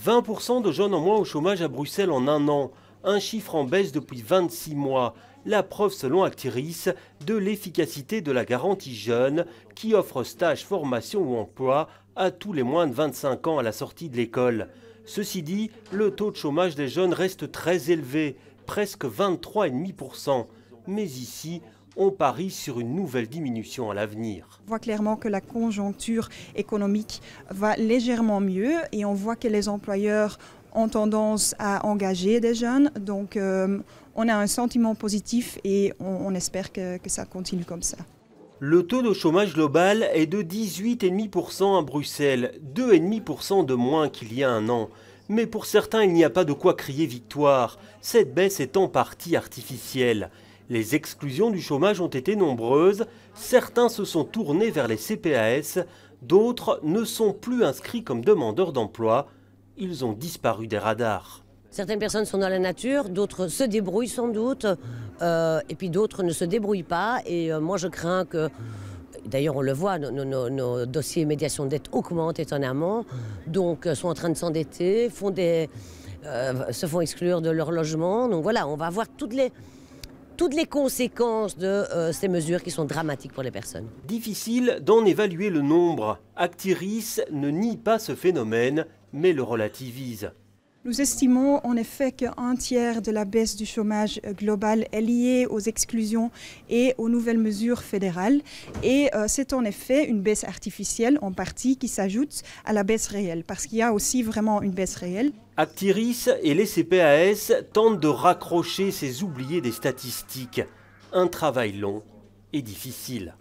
20% de jeunes en moins au chômage à Bruxelles en un an, un chiffre en baisse depuis 26 mois. La preuve selon Actiris de l'efficacité de la garantie jeune qui offre stage, formation ou emploi à tous les moins de 25 ans à la sortie de l'école. Ceci dit, le taux de chômage des jeunes reste très élevé, presque 23,5%. Mais ici, on parie sur une nouvelle diminution à l'avenir. On voit clairement que la conjoncture économique va légèrement mieux et on voit que les employeurs ont tendance à engager des jeunes. Donc on a un sentiment positif et on espère que ça continue comme ça. Le taux de chômage global est de 18,5% à Bruxelles, 2,5% de moins qu'il y a un an. Mais pour certains, il n'y a pas de quoi crier victoire. Cette baisse est en partie artificielle. Les exclusions du chômage ont été nombreuses. Certains se sont tournés vers les CPAS, d'autres ne sont plus inscrits comme demandeurs d'emploi. Ils ont disparu des radars. Certaines personnes sont dans la nature, d'autres se débrouillent sans doute, et puis d'autres ne se débrouillent pas. Et moi je crains que, d'ailleurs on le voit, nos dossiers médiation de dette augmentent étonnamment, donc sont en train de s'endetter, se font exclure de leur logement. Donc voilà, on va avoir toutes les conséquences de ces mesures qui sont dramatiques pour les personnes. Difficile d'en évaluer le nombre. Actiris ne nie pas ce phénomène, mais le relativise. Nous estimons en effet qu'un tiers de la baisse du chômage global est liée aux exclusions et aux nouvelles mesures fédérales. Et c'est en effet une baisse artificielle en partie qui s'ajoute à la baisse réelle, parce qu'il y a aussi vraiment une baisse réelle. Actiris et les CPAS tentent de raccrocher ces oubliés des statistiques. Un travail long et difficile.